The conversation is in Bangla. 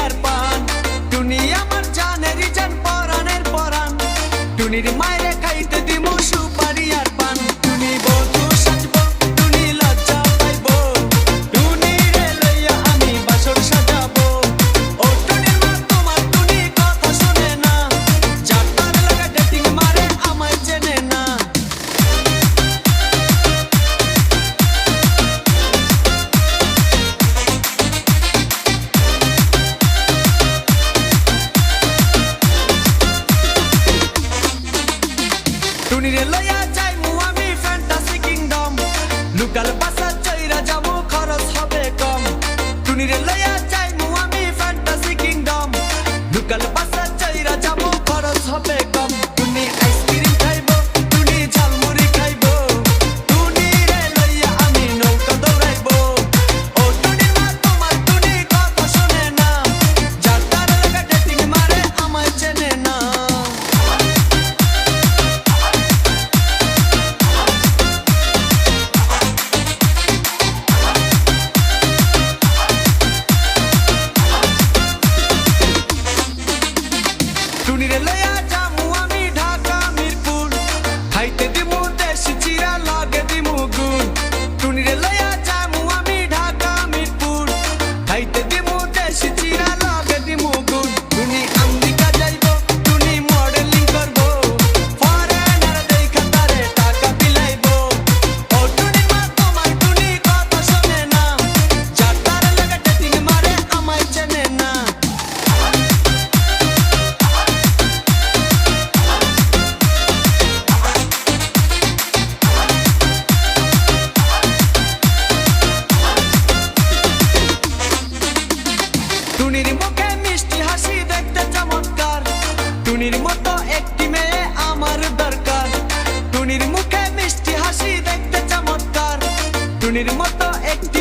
আর পান। টুনি আমার জানেরই জান, পরাণের পরাণ। টুনির মায়েরে খাইতে দিমু সুপারি আর পান। টুনি বধূ সাজবো, টুনি লজ্জা পাইবো। টুনিরে লইয়া আমি বাসর সাজাবো। ও টুনির মা তোমার টুনি কথা শোনে না, যার তার লাগা ডেটিং মারে আমায় চেনে না। টুনিরে লইয়া যাইমু আমি ফ্যান্টাসি কিংডম, লোকাল বাসা চইরা যাবো খরচ হবে কম। টুনিরে লইয়া যাইমু আমি ফ্যান্টাসি কিংডম, লোকাল বাসা চইরা যাবো খরচ হবে কম। টুনি আইসক্রিম খাইবো, টুনি ঝালমুড়ি খাইবো। টুনিরে লইয়া আমি নৌকা দৌড়াইবো। ও টুনির মা তোমার টুনি কথা শোনে না, যার তার লাগা ডেটিং মারে আমায় চেনে না। টুনিরে লইয়া যামু আমি ঢাকা মিরপুর, খাইতে দিমু দেশি চিরা লগে দিমু গুড়। টুনিরে লইয়া যামু আমি ঢাকা মিরপুর, খাইতে দিমু দেশি চিরা লগে দিমু গুড়। টুনি আমেরিকা যাইবো, টুনি মডেলিং করবো, ফরেনার দেইখা তারে টাকা বিলাইবো। ও টুনির মা তোমার টুনি কথা শোনে না, যার তার লাগা ডেটিং মারে আমায় চেনে না। টুনির মুখে মিষ্টি হাসি দেখতে চমৎকার, টুনির মতো একটি মেয়ে আমার দরকার। টুনির মুখে মিষ্টি হাসি দেখতে চমৎকার, টুনির মতো একটি